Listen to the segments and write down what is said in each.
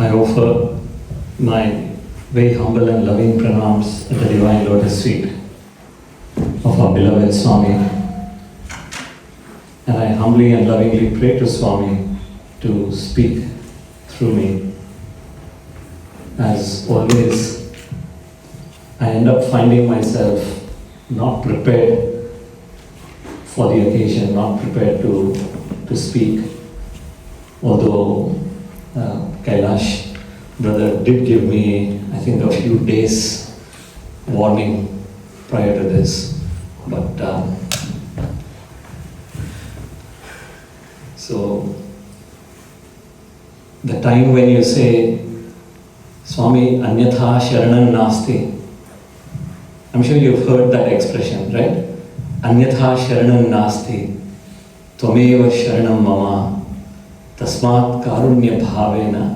I offer my very humble and loving pranams at the Divine Lotus Feet of our beloved Swami. And I humbly and lovingly pray to Swami to speak through me. As always, I end up finding myself not prepared for the occasion, not prepared to speak. Although Kailash brother did give me, I think, a few days warning prior to this. But so the time when you say, Swami, Anyatha Sharanam Nasti, I'm sure you've heard that expression, right? Anyatha Sharanam Nasti, Tvameva Sharanam Mama, Tasmat Karunya Bhavena,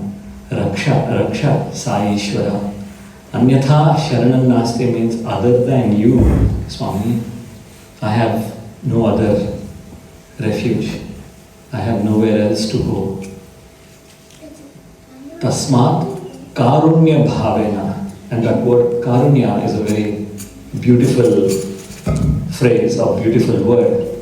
Raksha Saishwara. Anyatha Sharanam Nasti means other than you, Swami, I have no other refuge. I have nowhere else to go. Tasmat Karunya Bhavena. And that word Karunya is a very beautiful phrase or beautiful word,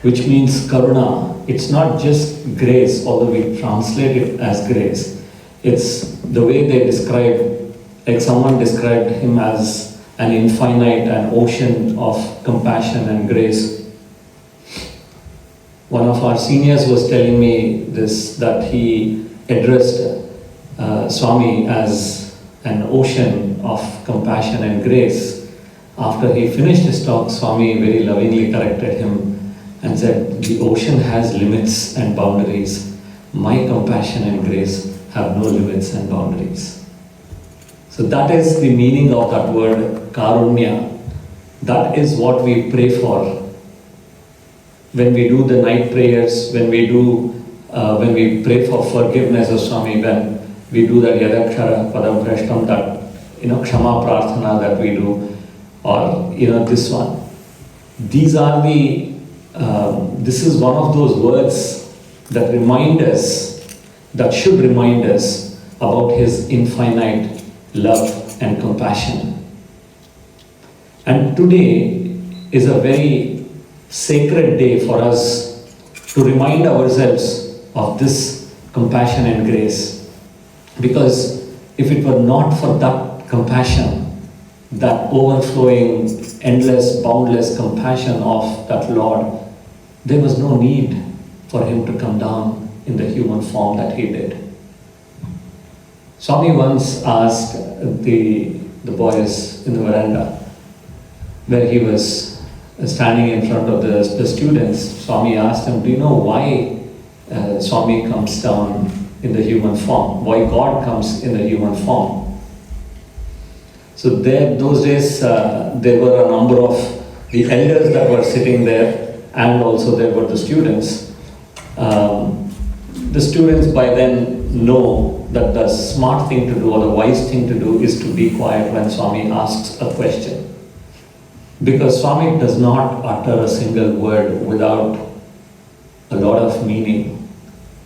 which means Karuna. It's not just grace, although we translate it as grace. It's the way they describe, like someone described him as an infinite, an ocean of compassion and grace. One of our seniors was telling me this, that he addressed Swami as an ocean of compassion and grace. After he finished his talk, Swami very lovingly corrected him and said, the ocean has limits and boundaries. My compassion and grace have no limits and boundaries. So that is the meaning of that word, Karunya. That is what we pray for. When we do the night prayers, when we pray for forgiveness of Swami, when we do that Yadakshara Padam Prashtam, that Kshama Prarthana that we do, or this one. These are this is one of those words that remind us, that should remind us about His infinite love and compassion. And today is a very sacred day for us to remind ourselves of this compassion and grace. Because if it were not for that compassion, that overflowing, endless, boundless compassion of that Lord, there was no need for Him to come down in the human form that He did. Swami once asked the boys in the veranda, where he was standing in front of the students. Swami asked them, do you know why Swami comes down in the human form? Why God comes in the human form? So those days, there were a number of the elders that were sitting there, and also there were the students. The students by then know that the smart thing to do or the wise thing to do is to be quiet when Swami asks a question. Because Swami does not utter a single word without a lot of meaning.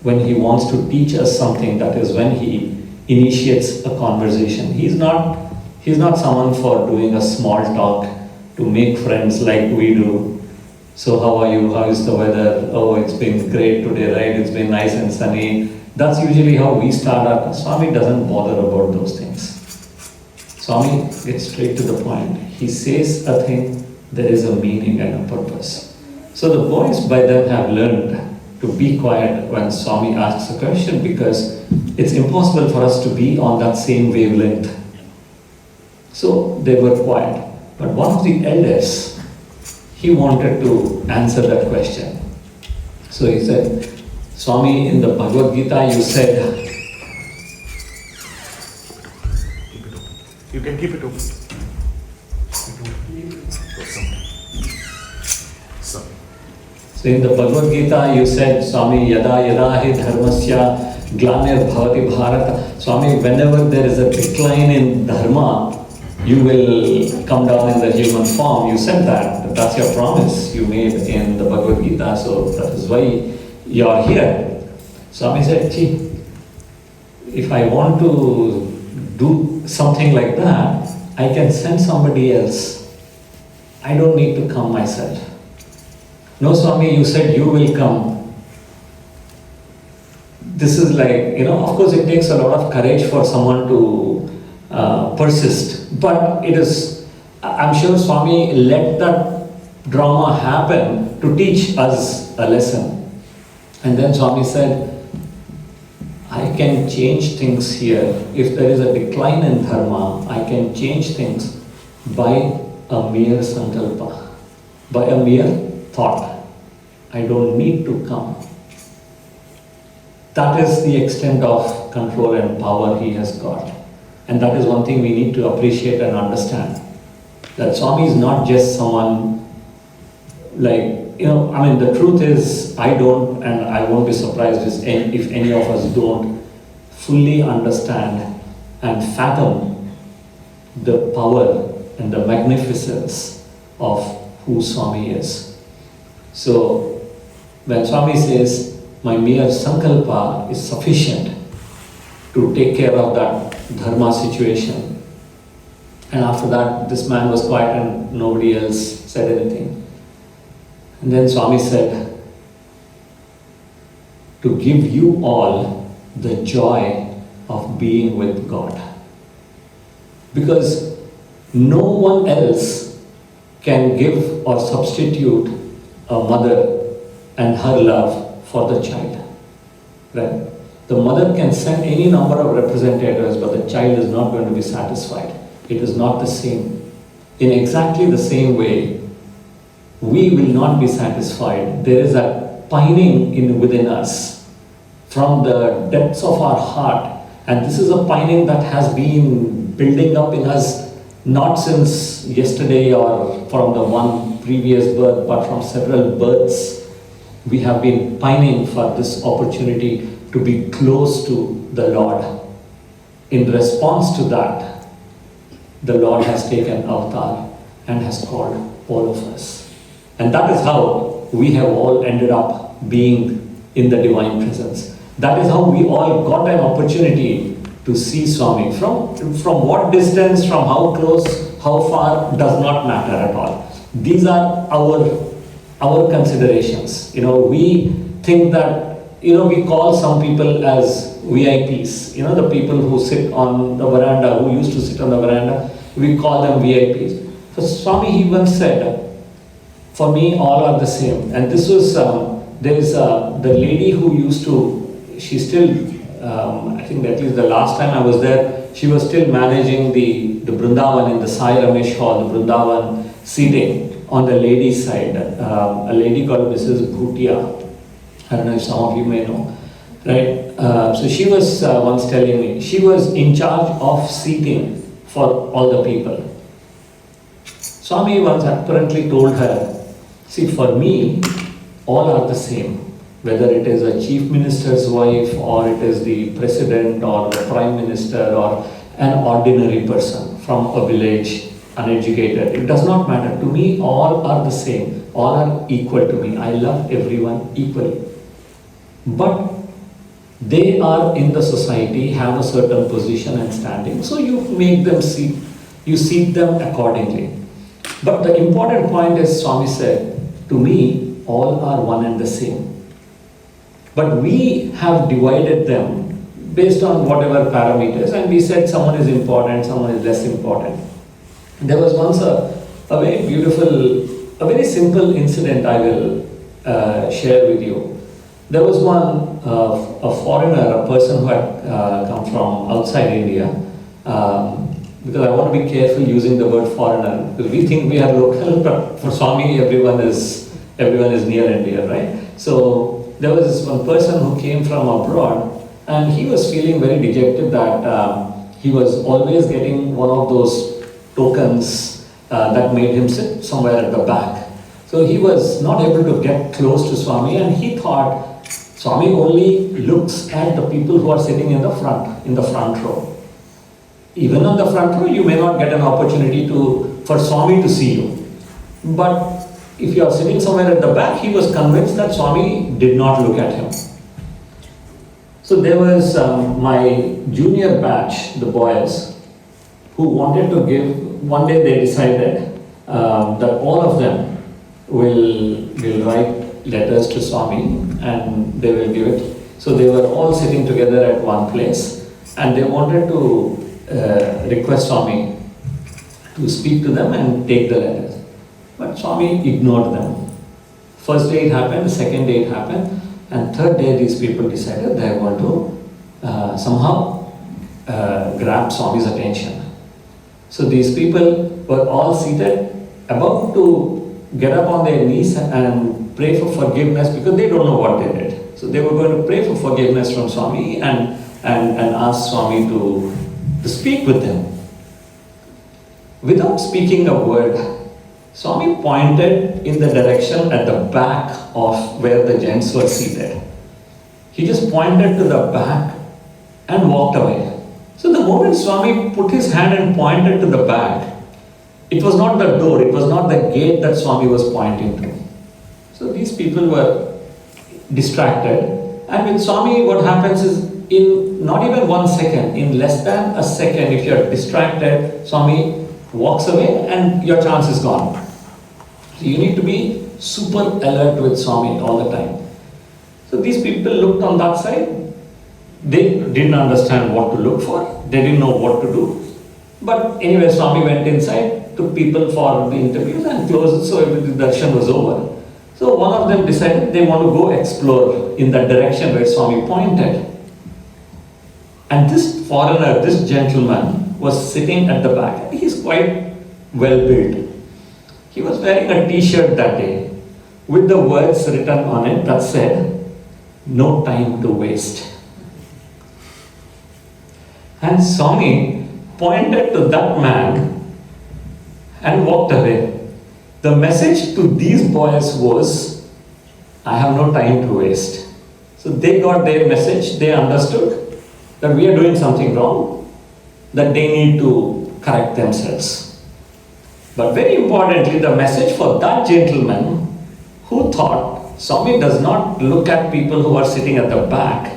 When He wants to teach us something, that is when He initiates a conversation. He's not someone for doing a small talk to make friends like we do. So how are you? How is the weather? Oh, it's been great today, right? It's been nice and sunny. That's usually how we start our... Swami doesn't bother about those things. Swami gets straight to the point. He says a thing, there is a meaning and a purpose. So the boys by then have learned to be quiet when Swami asks a question, because it's impossible for us to be on that same wavelength. So they were quiet. But one of the elders, he wanted to answer that question. So he said, Swami, in the Bhagavad Gita you said... You can keep it open. So in the Bhagavad Gita you said, Swami, yada yada hi dharmasya glanir bhavati bharata. Swami, whenever there is a decline in dharma, you will come down in the human form. You said that. That's your promise you made in the Bhagavad Gita. So that is why you are here. Swami said, gee, if I want to do something like that, I can send somebody else. I don't need to come myself. No, Swami, you said you will come. This is like, of course it takes a lot of courage for someone to persist. But it is, I'm sure Swami let that drama happen to teach us a lesson. And then Swami said, I can change things here. If there is a decline in dharma, I can change things by a mere sankalpa, by a mere thought. I don't need to come. That is the extent of control and power he has got. And that is one thing we need to appreciate and understand. That Swami is not just someone like, the truth is, I don't, and I won't be surprised if any of us don't fully understand and fathom the power and the magnificence of who Swami is. So, when Swami says, my mere sankalpa is sufficient to take care of that dharma situation, and after that, this man was quiet and nobody else said anything. And then Swami said, to give you all the joy of being with God. Because no one else can give or substitute a mother and her love for the child. Right? The mother can send any number of representatives, but the child is not going to be satisfied. It is not the same. In exactly the same way, we will not be satisfied. There is a pining within us from the depths of our heart, and this is a pining that has been building up in us not since yesterday or from the one previous birth, but from several births. We have been pining for this opportunity to be close to the Lord. In response to that, the Lord has taken avatar and has called all of us. And that is how we have all ended up being in the divine presence. That is how we all got an opportunity to see Swami. From what distance, from how close, how far, does not matter at all. These are our considerations. We think that, we call some people as VIPs. The people who sit on the veranda, who used to sit on the veranda, we call them VIPs. So Swami, he once said, for me, all are the same. And this was, there's the lady who used to, she still, I think at least the last time I was there, she was still managing the Vrindavan in the Sairam hall, the Vrindavan seating on the ladies' side. A lady called Mrs. Bhutia. I don't know if some of you may know. Right? So she was once telling me, she was in charge of seating for all the people. Swami once apparently told her, see, for me, all are the same. Whether it is a chief minister's wife, or it is the president, or the prime minister, or an ordinary person from a village, uneducated. It does not matter. To me, all are the same. All are equal to me. I love everyone equally. But they are in the society, have a certain position and standing. So you make them seat, you seat them accordingly. But the important point is, Swami said, to me, all are one and the same. But we have divided them based on whatever parameters, and we said someone is important, someone is less important. There was once a very beautiful, a very simple incident I will share with you. There was one, a foreigner, a person who had come from outside India, because I want to be careful using the word foreigner, because we think we are local, but for Swami, everyone is near and dear, right? So there was this one person who came from abroad, and he was feeling very dejected that he was always getting one of those tokens that made him sit somewhere at the back. So he was not able to get close to Swami, and he thought Swami only looks at the people who are sitting in the front row. Even on the front row, you may not get an opportunity for Swami to see you. But if you are sitting somewhere at the back, he was convinced that Swami did not look at him. So there was my junior batch, the boys, who wanted to give, one day they decided that all of them will write letters to Swami and they will give it. So they were all sitting together at one place and they wanted to request Swami to speak to them and take the letters. But Swami ignored them. First day it happened, second day it happened, and third day these people decided they are going to somehow grab Swami's attention. So these people were all seated, about to get up on their knees and pray for forgiveness because they don't know what they did. So they were going to pray for forgiveness from Swami and ask Swami to speak with them. Without speaking a word, Swami pointed in the direction at the back of where the gents were seated. He just pointed to the back and walked away. So the moment Swami put his hand and pointed to the back, it was not the door, it was not the gate that Swami was pointing to. So these people were distracted. And with Swami, what happens is, in not even 1 second, in less than a second, if you're distracted, Swami walks away and your chance is gone. So you need to be super alert with Swami all the time. So these people looked on that side. They didn't understand what to look for. They didn't know what to do. But anyway, Swami went inside, took people for the interviews and closed, so the darshan was over. So one of them decided they want to go explore in that direction where Swami pointed. And this foreigner, this gentleman, was sitting at the back. He's quite well built. He was wearing a t-shirt that day with the words written on it that said, "No time to waste." And Swami pointed to that man and walked away. The message to these boys was, I have no time to waste. So they got their message, they understood that we are doing something wrong, that they need to correct themselves. But very importantly, the message for that gentleman who thought Swami does not look at people who are sitting at the back,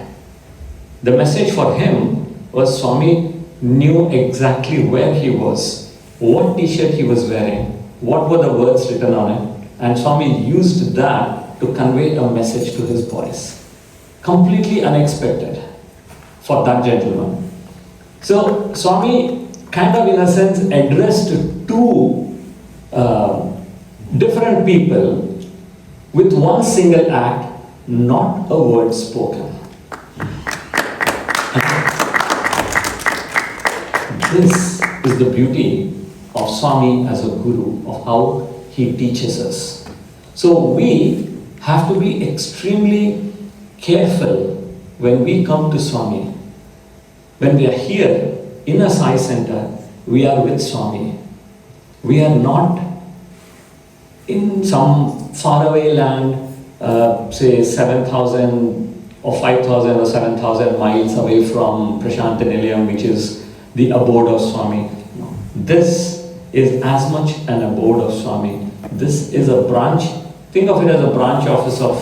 the message for him was Swami knew exactly where he was, what t-shirt he was wearing, what were the words written on it, and Swami used that to convey a message to his boys. Completely unexpected for that gentleman. So Swami kind of in a sense addressed two different people with one single act, not a word spoken. This is the beauty of Swami as a guru, of how he teaches us. So we have to be extremely careful when we come to Swami. When we are here in a Sai center, we are with Swami. We are not in some faraway land, say 7,000 or 5,000 or 7,000 miles away from Prashanta Nilayam, which is the abode of Swami. No. This is as much an abode of Swami. This is a branch, think of it as a branch office of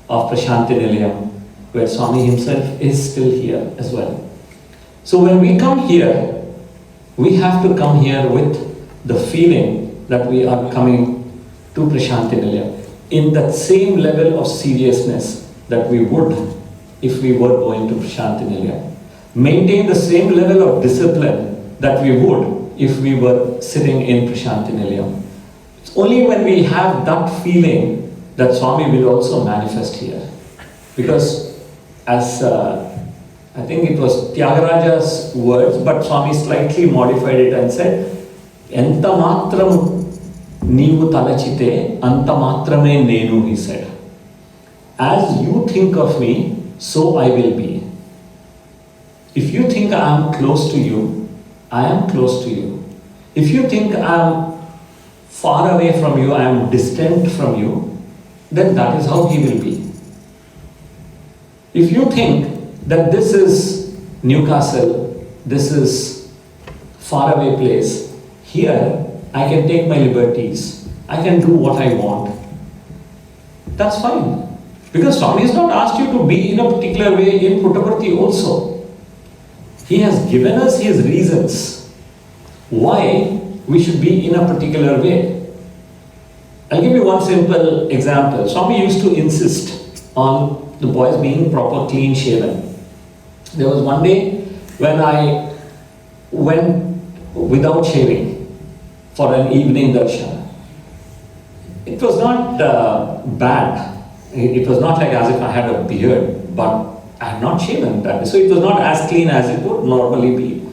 Prashanta Nilayam, where Swami himself is still here as well. So when we come here, we have to come here with the feeling that we are coming to Prashanta Nilayam in that same level of seriousness that we would if we were going to Prashanta Nilayam. Maintain the same level of discipline that we would if we were sitting in Prashanta Nilayam. It's only when we have that feeling that Swami will also manifest here. Because as I think it was Tyagaraja's words, but Swami slightly modified it and said, "Enta matram neevu talachite, anta matrame nenu," he said. As you think of me, so I will be. If you think I am close to you, I am close to you. If you think I am far away from you, I am distant from you, then that is how he will be. If you think that this is Newcastle, this is faraway place, here I can take my liberties, I can do what I want, that's fine. Because Swami has not asked you to be in a particular way in Puttaparthi also. He has given us his reasons why we should be in a particular way. I'll give you one simple example. Swami used to insist on the boys being proper clean shaven. There was one day when I went without shaving for an evening darshan. It was not bad. It was not like as if I had a beard, but I had not shaven that day. So it was not as clean as it would normally be.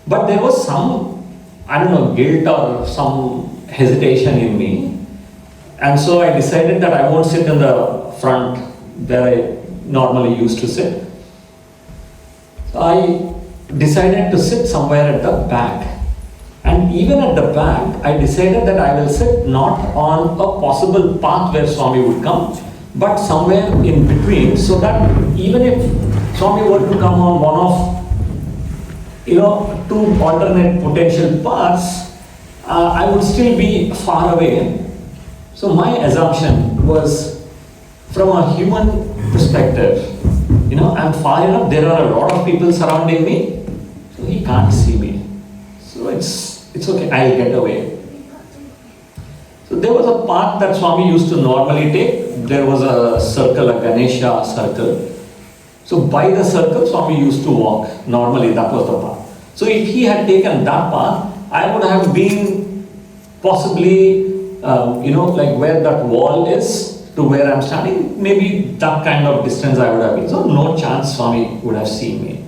But there was some, I don't know, guilt or some hesitation in me. And so I decided that I won't sit in the front where I normally used to sit. So I decided to sit somewhere at the back. And even at the back, I decided that I will sit not on a possible path where Swami would come, but somewhere in between, so that even if Swami were to come on one of, two alternate potential paths, I would still be far away. So my assumption was, from a human perspective, I'm far enough, there are a lot of people surrounding me, so he can't see me. So it's okay, I'll get away. So there was a path that Swami used to normally take. There was a circle, a Ganesha circle. So by the circle, Swami used to walk. Normally, that was the path. So if he had taken that path, I would have been possibly, like where that wall is to where I'm standing, maybe that kind of distance I would have been. So no chance Swami would have seen me.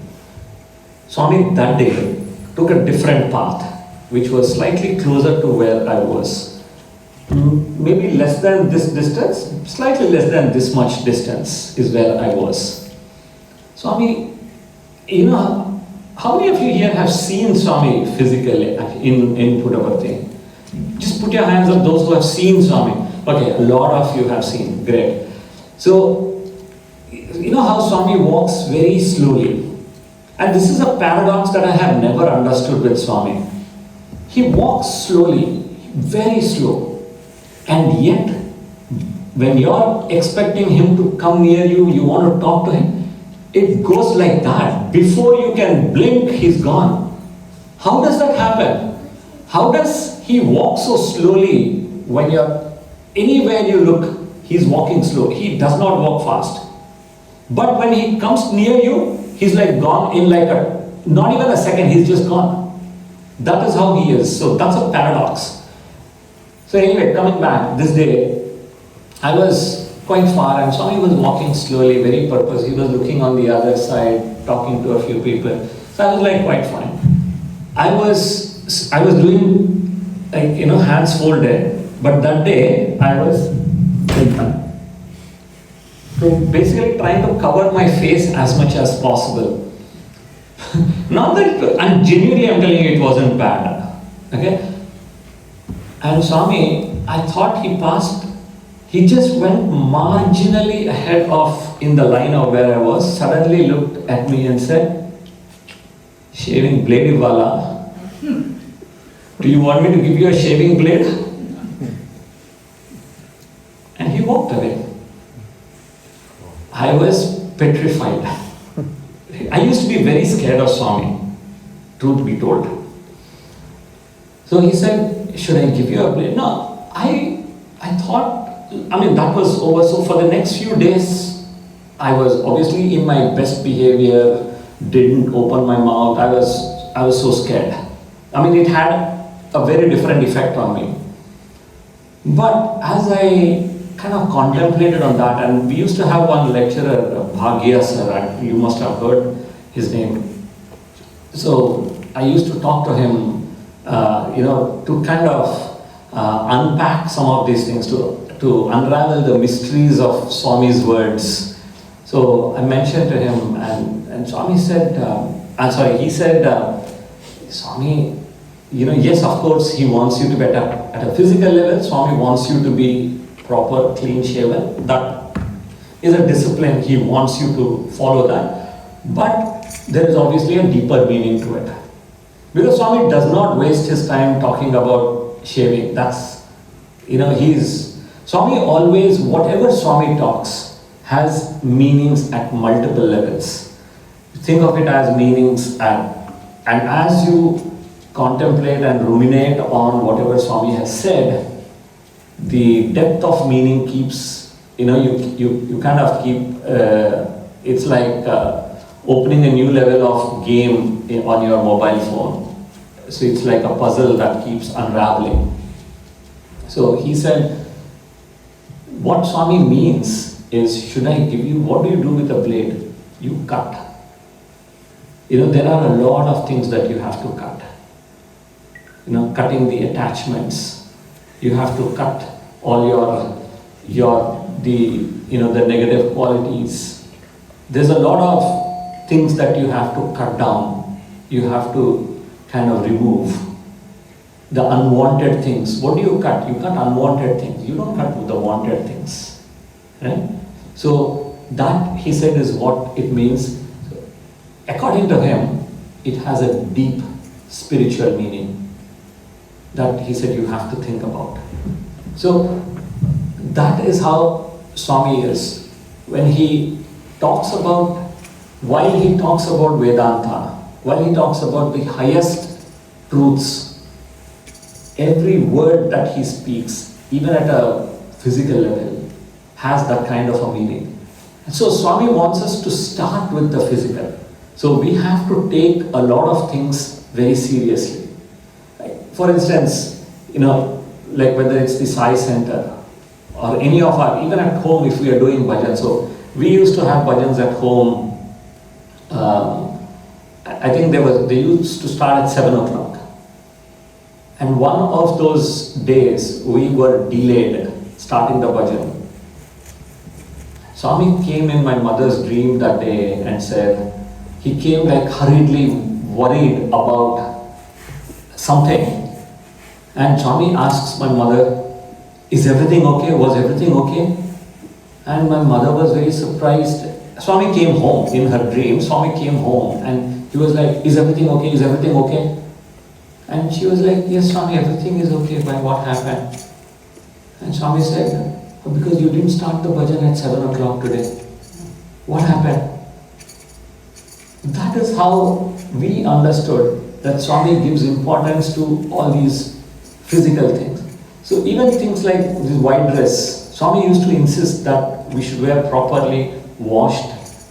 Swami that day took a different path, which was slightly closer to where I was. Maybe less than this distance, slightly less than this much distance is where I was. Swami, how many of you here have seen Swami physically in Puttaparthi? Just put your hands up, those who have seen Swami. Okay, a lot of you have seen, great. So, you know how Swami walks very slowly. And this is a paradox that I have never understood with Swami. He walks slowly, very slow. And yet, when you're expecting him to come near you, you want to talk to him, it goes like that. Before you can blink, he's gone. How does that happen? How does he walk so slowly when anywhere you look, he's walking slow. He does not walk fast. But when he comes near you, he's like gone in like not even a second, he's just gone. That is how he is. So that's a paradox. So anyway, coming back, this day, I was quite far and Swami was walking slowly, very purpose. He was looking on the other side, talking to a few people. So I was like quite fine. I was doing like, hands folded, but that day I was so basically trying to cover my face as much as possible. Not that, and genuinely I'm telling you it wasn't bad. Okay? And Swami, I thought he just went marginally ahead of in the line of where I was, suddenly looked at me and said, "Shaving blade wala, do you want me to give you a shaving blade?" And he walked away. I was petrified. I used to be very scared of Swami, truth be told. So he said, "Should I give you a blade?" No, I thought, that was over. So for the next few days, I was obviously in my best behavior, didn't open my mouth. I was so scared. It had a very different effect on me. But as I kind of contemplated on that, and we used to have one lecturer, Bhagya sir, you must have heard his name. So I used to talk to him, to kind of unpack some of these things, to unravel the mysteries of Swami's words. So I mentioned to him, and Swami said, he said, "Swami, yes, of course, he wants you to be at a physical level. Swami wants you to be proper, clean shaven. That is a discipline. He wants you to follow that. But there is obviously a deeper meaning to it. Because Swami does not waste his time talking about shaving. Swami always, whatever Swami talks, has meanings at multiple levels. Think of it as meanings and as you contemplate and ruminate on whatever Swami has said, the depth of meaning keeps, you kind of keep, it's like opening a new level of game on your mobile phone. So it's like a puzzle that keeps unraveling. So he said, what Swami means is, should I give you, what do you do with a blade? You cut. There are a lot of things that you have to cut. Cutting the attachments. You have to cut all the negative qualities. There's a lot of things that you have to cut down. You have to kind of remove the unwanted things. What do you cut? You cut unwanted things. You don't cut the wanted things, right? So that, he said, is what it means. According to him, it has a deep spiritual meaning that he said you have to think about. So that is how Swami is. When he talks about, while he talks about Vedanta, while he talks about the highest truths, every word that he speaks, even at a physical level, has that kind of a meaning. And so Swami wants us to start with the physical. So we have to take a lot of things very seriously. For instance, like whether it's the Sai Center or any of our, even at home if we are doing bhajans. So we used to have bhajans at home. I think they used to start at 7 o'clock. And one of those days we were delayed starting the bhajan. Swami came in my mother's dream that day and said, he came like hurriedly worried about something. And Swami asks my mother, is everything okay? Was everything okay? And my mother was very surprised. Swami came home in her dream. Swami came home and he was like, is everything okay? Is everything okay? And she was like, yes, Swami, everything is okay. By what happened? And Swami said, because you didn't start the bhajan at 7 o'clock today. What happened? That is how we understood that Swami gives importance to all these physical things. So even things like this white dress, Swami used to insist that we should wear properly washed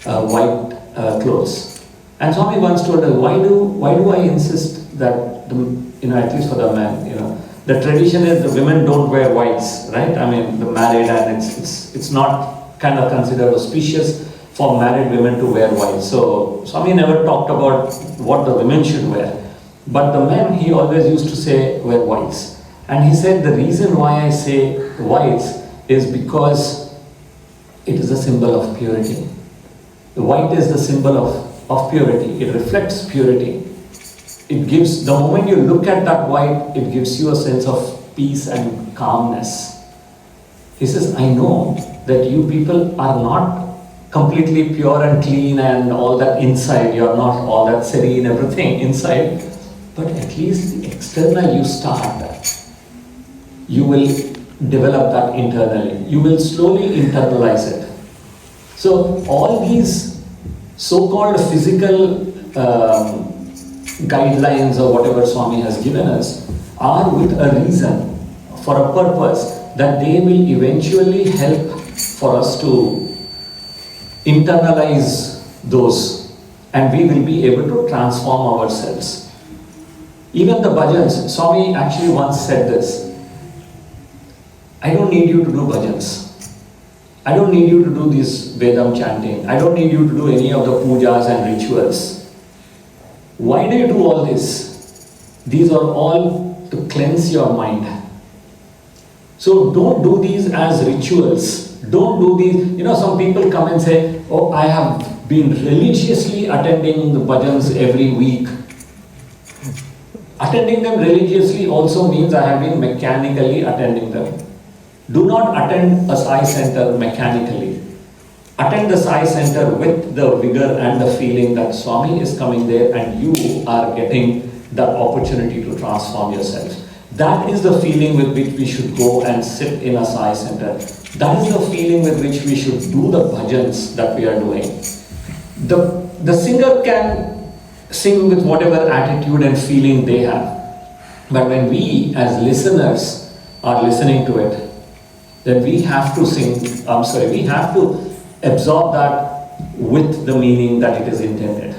white clothes. And Swami once told us, why do I insist that, at least for the men, the tradition is the women don't wear whites, right? I mean, the married, and it's not kind of considered auspicious for married women to wear white. So Swami never talked about what the women should wear. But the men, he always used to say, wear whites. And he said, the reason why I say whites is because it is a symbol of purity. The white is the symbol of purity. It reflects purity. It gives, the moment you look at that white, it gives you a sense of peace and calmness. He says, I know that you people are not completely pure and clean and all that inside. You are not all that serene, everything inside. But at least the external you start. You will develop that internally. You will slowly internalize it. So all these so-called physical guidelines or whatever Swami has given us are with a reason, for a purpose, that they will eventually help for us to internalize those, and we will be able to transform ourselves. Even the bhajans, Swami actually once said this, I don't need you to do bhajans. I don't need you to do this Vedam chanting. I don't need you to do any of the pujas and rituals. Why do you do all this? These are all to cleanse your mind. So don't do these as rituals. Don't do these, some people come and say, oh, I have been religiously attending the bhajans every week. Attending them religiously also means I have been mechanically attending them. Do not attend a Sai Center mechanically. Attend the Sai Center with the vigor and the feeling that Swami is coming there and you are getting the opportunity to transform yourself. That is the feeling with which we should go and sit in a Sai center. That is the feeling with which we should do the bhajans that we are doing. The singer can sing with whatever attitude and feeling they have. But when we as listeners are listening to it, then we have to we have to absorb that with the meaning that it is intended.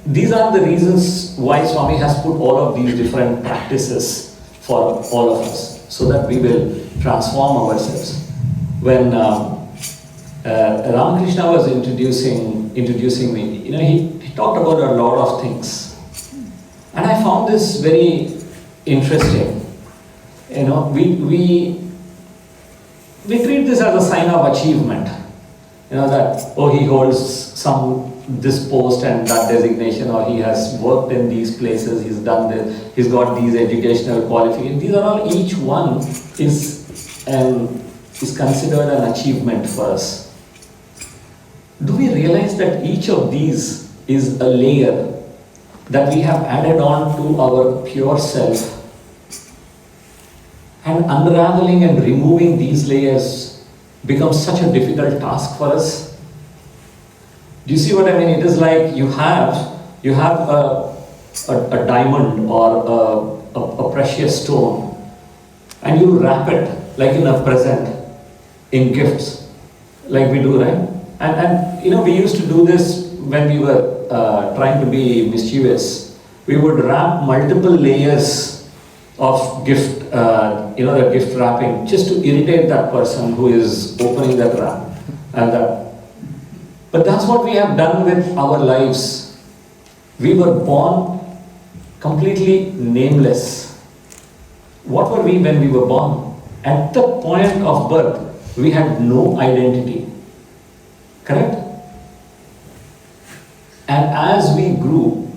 These are the reasons why Swami has put all of these different practices for all of us, so that we will transform ourselves. When Ramakrishna was introducing me, he talked about a lot of things. And I found this very interesting. We treat this as a sign of achievement. That, he holds this post and that designation, or he has worked in these places, he's done this, he's got these educational qualifications. These are all, each one is considered an achievement for us. Do we realize that each of these is a layer that we have added on to our pure self? And unraveling and removing these layers becomes such a difficult task for us. Do you see what I mean? It is like you have a diamond or a precious stone, and you wrap it like in a present, in gifts, like we do, right? And we used to do this when we were trying to be mischievous. We would wrap multiple layers of gift, the gift wrapping, just to irritate that person who is opening that wrap. But that's what we have done with our lives. We were born completely nameless. What were we when we were born? At the point of birth, we had no identity. Correct? And as we grew,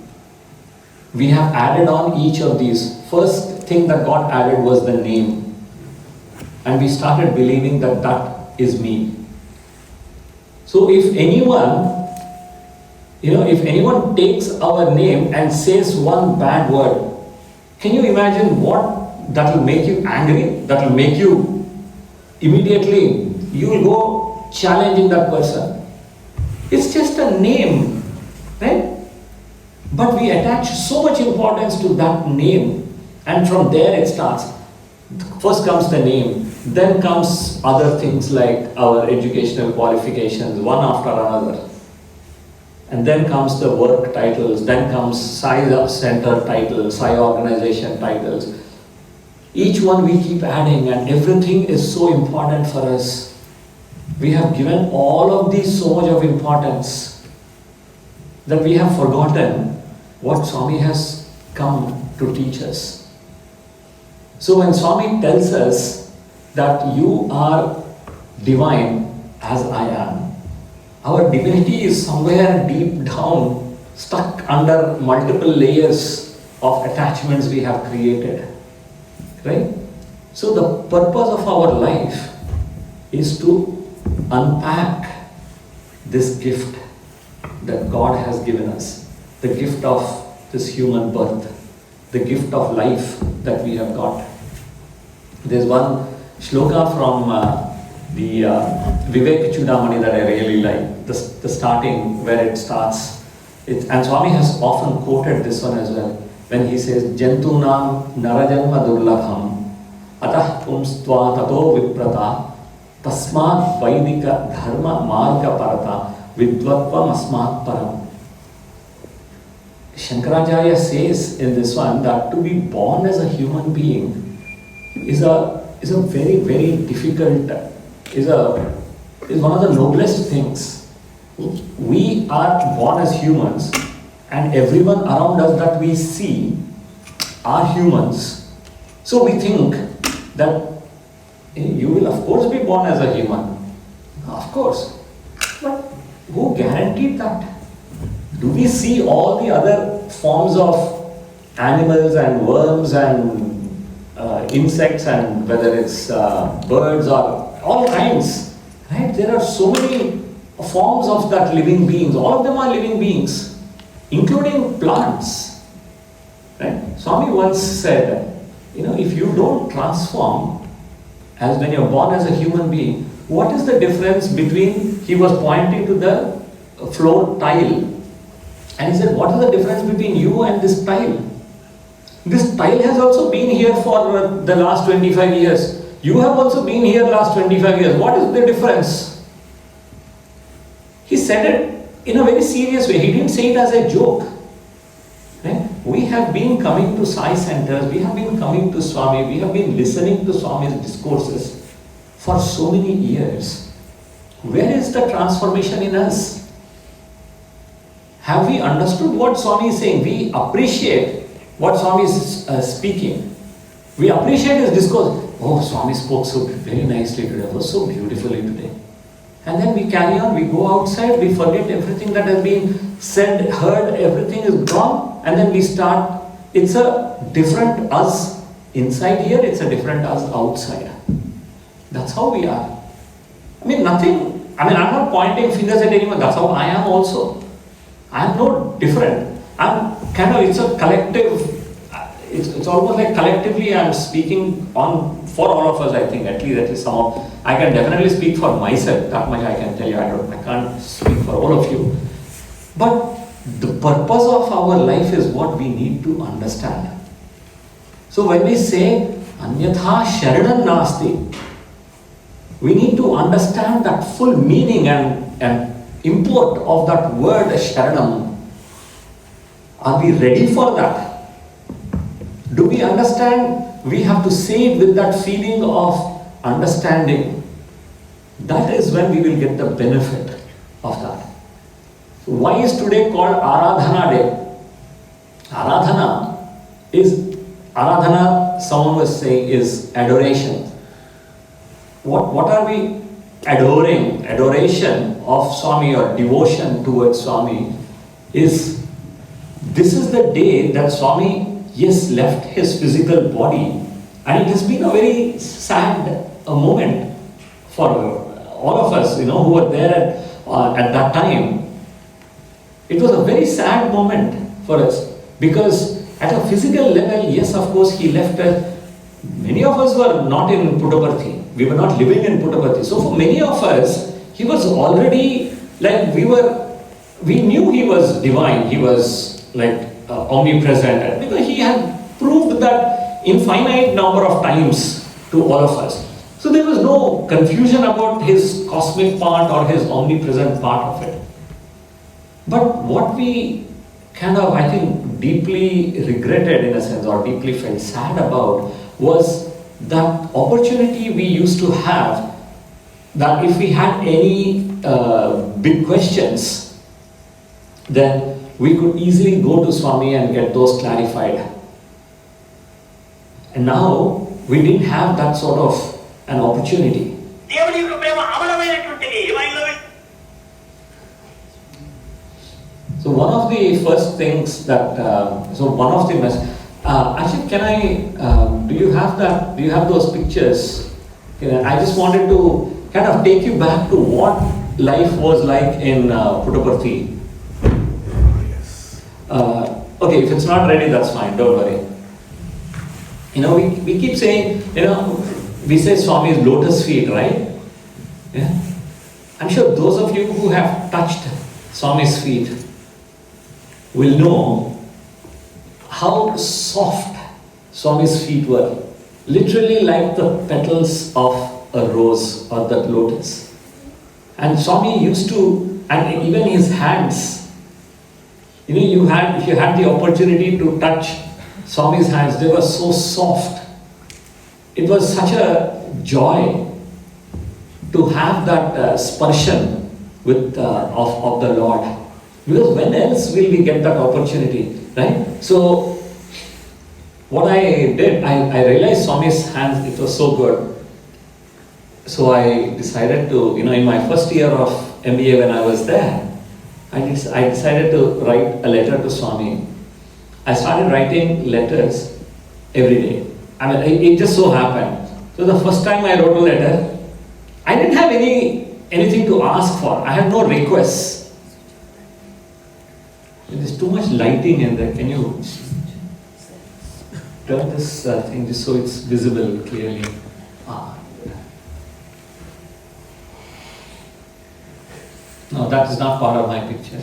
we have added on each of these. First thing that got added was the name. And we started believing that that is me. So if anyone takes our name and says one bad word, can you imagine what that will make you angry? That will make you immediately, you will go challenging that person. It's just a name, right? But we attach so much importance to that name, and from there it starts. First comes the name, then comes other things like our educational qualifications, one after another. And then comes the work titles, then comes Sai Center titles, Sai organization titles. Each one we keep adding, and everything is so important for us. We have given all of these so much of importance that we have forgotten what Swami has come to teach us. So when Swami tells us that you are divine as I am, our divinity is somewhere deep down, stuck under multiple layers of attachments we have created. Right? So the purpose of our life is to unpack this gift that God has given us, the gift of this human birth, the gift of life that we have got. There's one shloka from the Vivek Chudamani that I really like, the starting where it starts. And Swami has often quoted this one as well, when he says, Jantunam narajanma durlabham atah pumstva tato viprata tasmat vaidika dharma marga parata vidvatvam asmat param. Shankaracharya says in this one that to be born as a human being is a very, very difficult, is one of the noblest things. We are born as humans, and everyone around us that we see are humans. So we think that you will of course be born as a human. Of course. But who guaranteed that? Do we see all the other forms of animals and worms and insects, and whether it's birds or all kinds, right? There are so many forms of that living beings. All of them are living beings, including plants, Right? Swami once said, if you don't transform as when you're born as a human being, what is the difference between, he was pointing to the floor tile, and he said, what is the difference between you and this tile? This tile has also been here for the last 25 years. You have also been here last 25 years. What is the difference? He said it in a very serious way. He didn't say it as a joke. Right? We have been coming to Sai centers, we have been coming to Swami, we have been listening to Swami's discourses for so many years. Where is the transformation in us? Have we understood what Swami is saying? We appreciate what Swami is speaking. We appreciate his discourse. Oh, Swami spoke so very nicely today, it was so beautifully today. And then we carry on, we go outside, we forget everything that has been said, heard, everything is gone, and then we start. It's a different us inside here, it's a different us outside. That's how we are. I'm not pointing fingers at anyone, that's how I am also. I am no different. It's a collective, it's almost like collectively I'm speaking for all of us, I think, at least some. I can definitely speak for myself, that much I can tell you, I can't speak for all of you. But the purpose of our life is what we need to understand. So when we say, Anyatha Sharanam Nasti, we need to understand that full meaning and import of that word Sharanam. Are we ready for that? Do we understand? We have to say it with that feeling of understanding. That is when we will get the benefit of that. So why is today called Aradhana Day? Aradhana, someone was saying, is adoration. What are we adoring? Adoration of Swami or devotion towards Swami is, this is the day that Swami, left his physical body, and it has been a very sad moment for all of us, who were there at that time. It was a very sad moment for us, because at a physical level, yes, of course, he left us. Many of us were not in Puttaparthi. We were not living in Puttaparthi. So for many of us, he was already like we knew he was divine. He was like omnipresent, because he had proved that infinite number of times to all of us. So there was no confusion about his cosmic part or his omnipresent part of it. But what we I think, deeply regretted in a sense, or deeply felt sad about, was that opportunity we used to have, that if we had any big questions, then we could easily go to Swami and get those clarified. And now, we didn't have that sort of an opportunity. So one of the first things that, actually, can I, do you have those pictures? I just wanted to kind of take you back to what life was like in Puttaparthi. Okay, if it's not ready, that's fine, don't worry. We keep saying, we say Swami's lotus feet, right? Yeah? I'm sure those of you who have touched Swami's feet will know how soft Swami's feet were. Literally like the petals of a rose or that lotus. And Swami used to, and even his hands, if you had the opportunity to touch Swami's hands, they were so soft. It was such a joy to have that sparshan of the Lord. Because when else will we get that opportunity, right? So, what I did, I realized Swami's hands, it was so good. So I decided to, in my first year of MBA when I was there, I decided to write a letter to Swami. I started writing letters every day. It just so happened. So the first time I wrote a letter, I didn't have anything to ask for. I had no requests. There's too much lighting in there. Can you? turn this thing just so it's visible clearly. No, that is not part of my picture.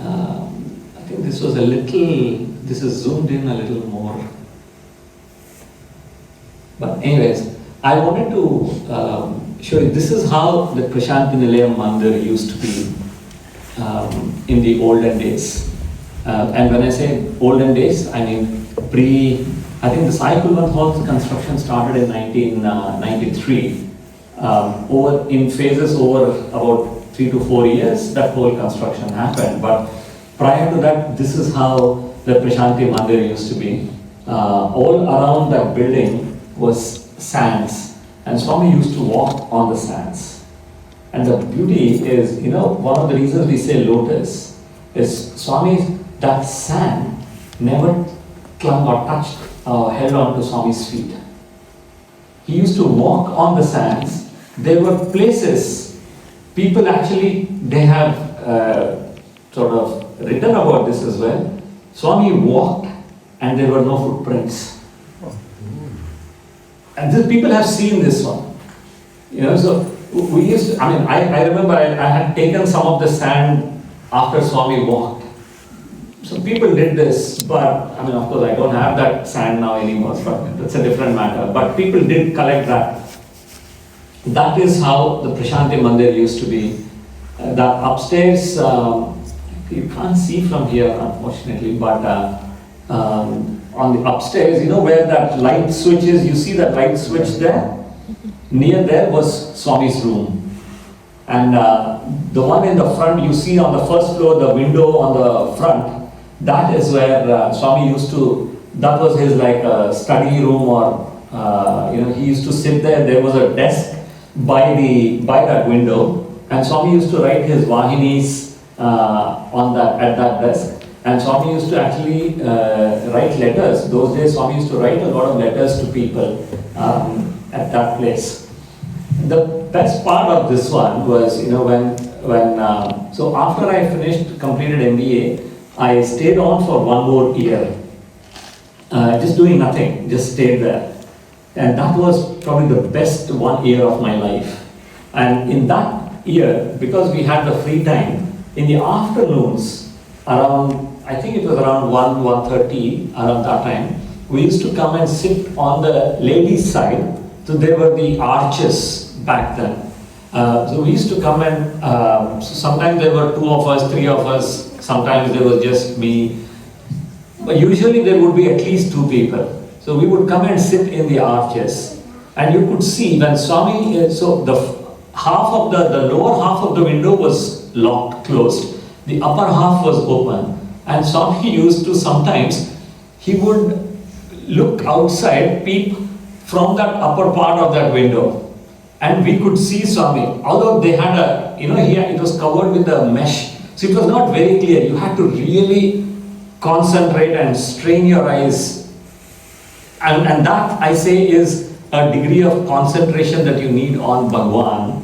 I think this was this is zoomed in a little more. But anyways, I wanted to show you, this is how the Prashanti Nilayam Mandir used to be in the olden days. And when I say olden days, I mean I think the Sai Kulwant Hall's construction started in 1993. In phases over about 3 to 4 years, that whole construction happened. But prior to that, this is how the Prashanti Mandir used to be. All around that building was sands, and Swami used to walk on the sands. And the beauty is, one of the reasons we say lotus is Swami, that sand never clung or touched or held on to Swami's feet. He used to walk on the sands. There were places, people actually, they have sort of written about this as well. Swami walked and there were no footprints. And these people have seen this one. So we used to, I remember I had taken some of the sand after Swami walked. So people did this, but of course I don't have that sand now anymore, but that's a different matter. But people did collect that. That is how the Prashanti Mandir used to be. The upstairs, you can't see from here unfortunately, but on the upstairs, where that light switch is, you see that light switch there? Near there was Swami's room. And the one in the front, you see on the first floor, the window on the front, that is where Swami used to, that was his study room, or he used to sit there. There was a desk by that window, and Swami used to write his vahinis at that desk. And Swami used to actually write letters. Those days Swami used to write a lot of letters to people at that place. The best part of this one was, so after I completed MBA, I stayed on for 1 more year, just doing nothing, just stayed there. And that was probably the best 1 year of my life. And in that year, because we had the free time, in the afternoons, I think it was around 1:30, around that time, we used to come and sit on the ladies' side. So there were the arches back then. So we used to come and sometimes there were 2 of us, 3 of us, sometimes there was just me. But usually there would be at least 2 people. So we would come and sit in the arches. And you could see when Swami, so the lower half of the window was locked, closed. The upper half was open. And Swami used to sometimes, he would look outside, peep from that upper part of that window. And we could see Swami. Although they had it was covered with a mesh. So it was not very clear. You had to really concentrate and strain your eyes. And that, I say, is a degree of concentration that you need on Bhagawan.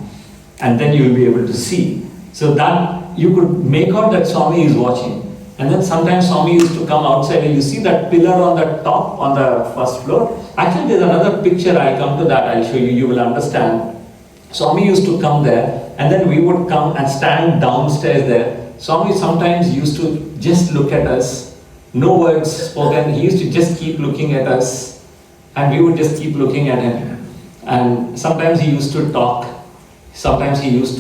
And then you will be able to see. So that you could make out that Swami is watching. And then sometimes Swami used to come outside, and you see that pillar on the top, on the first floor. Actually, there's another picture, I'll come to that, I'll show you, you will understand. Swami used to come there, and then we would come and stand downstairs there. Swami sometimes used to just look at us, no words spoken, he used to just keep looking at us, and we would just keep looking at him. And sometimes he used to talk, sometimes he's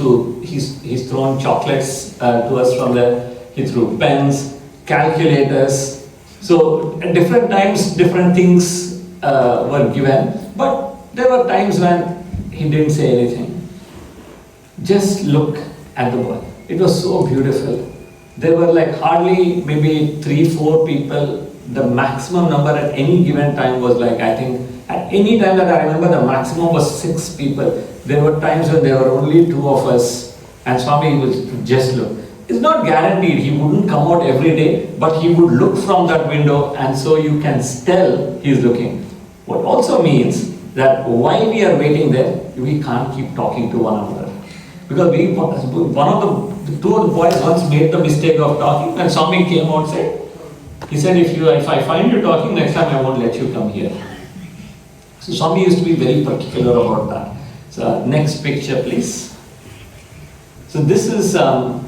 thrown chocolates to us from there. He threw pens, calculators. So at different times, different things were given. But there were times when he didn't say anything. Just look at the boy. It was so beautiful. There were hardly maybe 3-4 people. The maximum number at any given time was I think, at any time that I remember, the maximum was 6 people. There were times when there were only 2 of us, and Swami would just look. It's not guaranteed, he wouldn't come out every day, but he would look from that window, and so you can tell he's looking. What also means that while we are waiting there, we can't keep talking to one another. Because 2 of the boys once made the mistake of talking, and Swami came out and said, He said, if I find you talking next time, I won't let you come here. So Swami used to be very particular about that. So next picture, please. So this is how,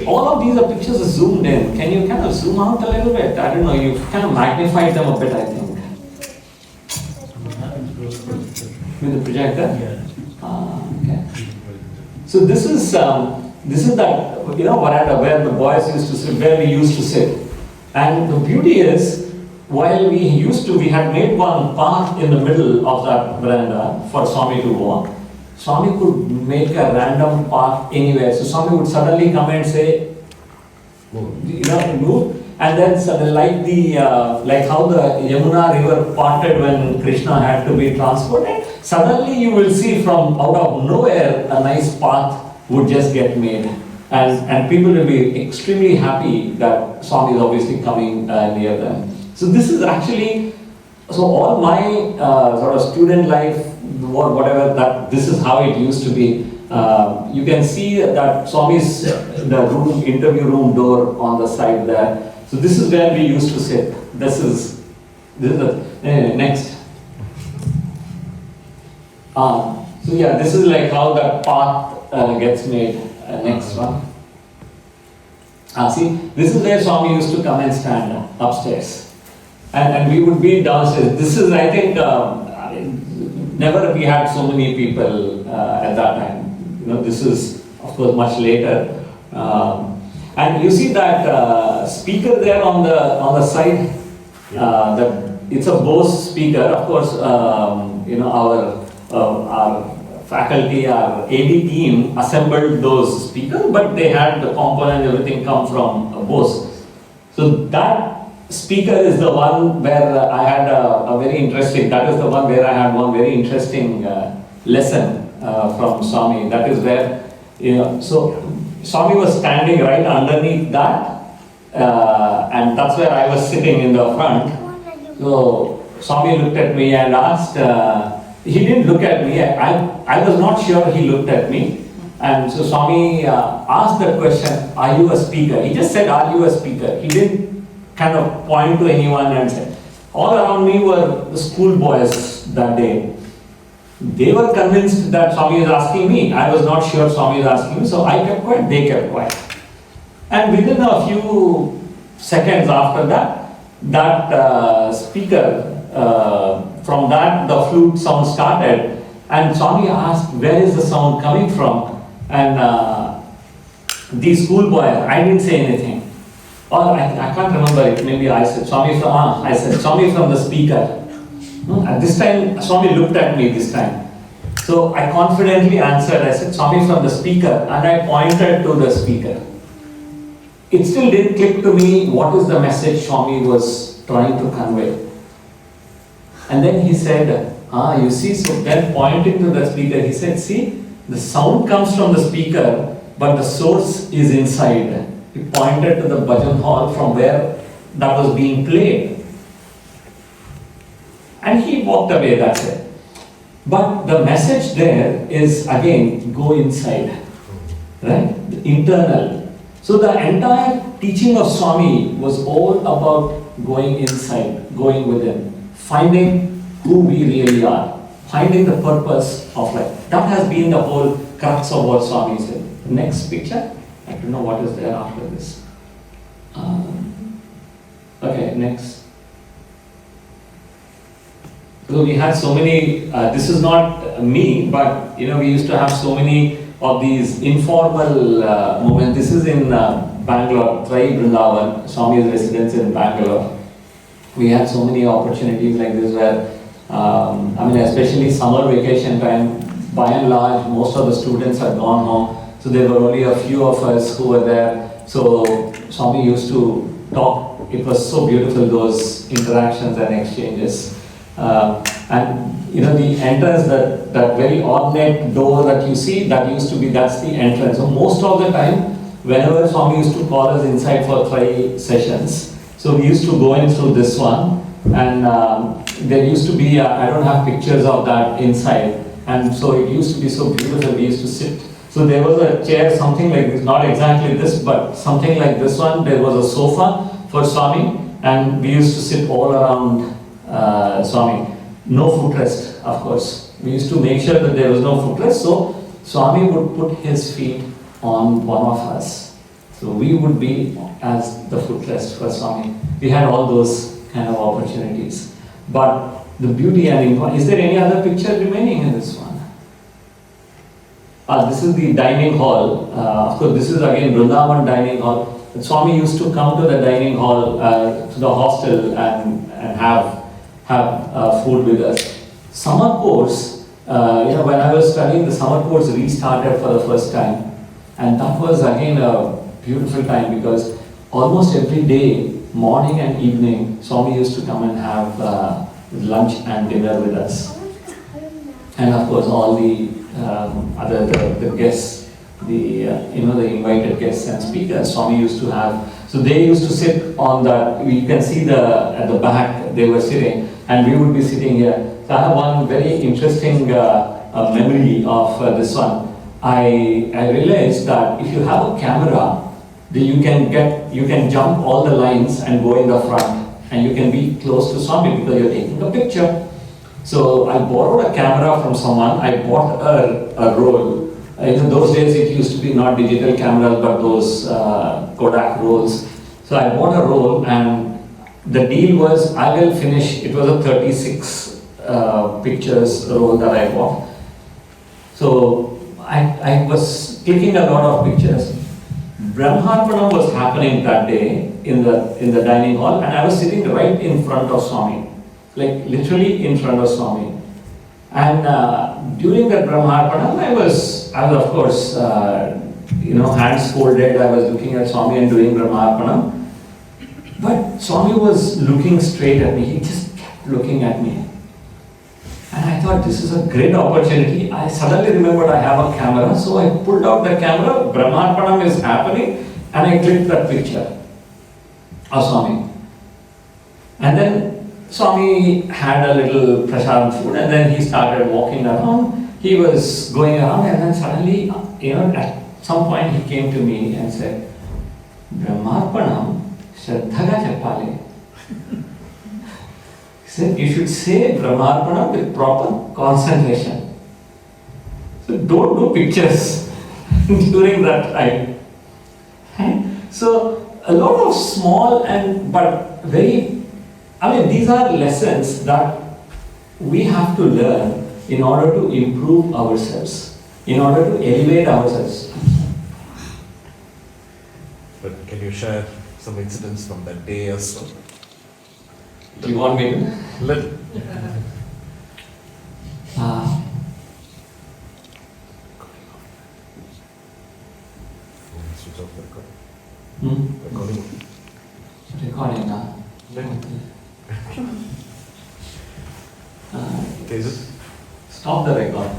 all of these are pictures are zoomed in. Can you kind of zoom out a little bit? I don't know, you've kind of magnified them a bit, I think. With the projector? Okay. So this is that, veranda where the boys used to sit, where we used to sit. And the beauty is, while we had made one path in the middle of that veranda for Swami to walk. Swami could make a random path anywhere. So Swami would suddenly come and say, move. And then suddenly, like how the Yamuna river parted when Krishna had to be transported, suddenly you will see from out of nowhere a nice path would just get made. And people will be extremely happy that Swami is obviously coming near them. So this is actually, so all my sort of student life, whatever, that this is how it used to be. You can see that Swami's the interview room door on the side there. So this is where we used to sit. This is the next. So yeah, this is like how that path gets made. Next one. See, this is where Swami used to come and stand upstairs. And we would be downstairs. This is, I think, never we had so many people at that time. This is, of course, much later. And you see that speaker there on the side. It's a Bose speaker. Of course, our faculty, our AD team assembled those speakers, but they had the component, everything come from Bose. So that speaker is the one where I had a very interesting, that is the one where I had one very interesting lesson from Swami. That is where, so Swami was standing right underneath that, and that's where I was sitting in the front. So Swami looked at me and asked, he didn't look at me, I was not sure he looked at me. And so Swami asked the question, are you a speaker? He just said, are you a speaker? He didn't kind of point to anyone and say. All around me were the school boys that day. They were convinced that Swami is asking me. I was not sure Swami is asking me, so I kept quiet, they kept quiet. And within a few seconds after that, that speaker, from that the flute sound started, and Swami asked, where is the sound coming from? And the school boy, I didn't say anything. Or I can't remember it, maybe I said, Swami from the speaker. At this time, Swami looked at me this time. So I confidently answered, I said, Swami from the speaker, and I pointed to the speaker. It still didn't click to me what is the message Swami was trying to convey. And then he said, you see, so then pointing to the speaker, he said, see, the sound comes from the speaker, but the source is inside. He pointed to the bhajan hall from where that was being played. And he walked away, that's it. But the message there is, again, go inside, right? The internal. So the entire teaching of Swami was all about going inside, going within, finding who we really are, finding the purpose of life. That has been the whole crux of what Swami said. Next picture. I don't know what is there after this. Okay, next. So we had so many, this is not me, but we used to have so many of these informal moments. This is in Bangalore, Trai Vrindavan, Swami's residence in Bangalore. We had so many opportunities like this where, especially summer vacation time, by and large, most of the students had gone home. So there were only a few of us who were there. So Swami used to talk. It was so beautiful, those interactions and exchanges. And the entrance, that very ornate door that you see, that's the entrance. So most of the time, whenever Swami used to call us inside for Trai sessions, so we used to go in through this one, and there used to be, I don't have pictures of that inside, and so it used to be so beautiful. We used to sit So there was a chair, something like this, not exactly this, but something like this one. There was a sofa for Swami, and we used to sit all around Swami. No footrest, of course. We used to make sure that there was no footrest, so Swami would put his feet on one of us. So we would be as the footrest for Swami. We had all those kind of opportunities. But the beauty and is there any other picture remaining in this one? This is the dining hall. Of course, this is again Vrindavan dining hall. Swami used to come to the dining hall, to the hostel, and have food with us. Summer course, when I was studying, the summer course restarted for the first time, and that was again a beautiful time because almost every day, morning and evening, Swami used to come and have lunch and dinner with us, and of course all the the guests, the invited guests and speakers, Swami used to have. So they used to sit on that. You can see at the back they were sitting, and we would be sitting here. So I have one very interesting memory of this one. I realized that if you have a camera, you can jump all the lines and go in the front, and you can be close to Swami because you're taking a picture. So I borrowed a camera from someone. I bought a roll. In those days, it used to be not digital cameras, but those Kodak rolls. So I bought a roll, and the deal was I will finish. It was a 36 pictures roll that I bought. So I was clicking a lot of pictures. Brahmarpanam was happening that day in the dining hall, and I was sitting right in front of Swami. Like literally in front of Swami. And during that Brahmarpanam, I was of course, hands folded, I was looking at Swami and doing Brahmarpanam. But Swami was looking straight at me, he just kept looking at me. And I thought this is a great opportunity. I suddenly remembered I have a camera, so I pulled out the camera, Brahmarpanam is happening, and I clicked that picture of Swami. And then Swami had a little prasadam food, and then he started walking around. He was going around, and then suddenly, at some point he came to me and said, Brahmarpanam Shraddhaga Chappale. He said, you should say Brahmarpanam with proper concentration. So don't do pictures during that time. So a lot of small but very, these are lessons that we have to learn in order to improve ourselves, in order to elevate ourselves. But can you share some incidents from that day as well? Do you want me to? Let. Switch off the record. Recording. Recording now. Tejas? Stop the record.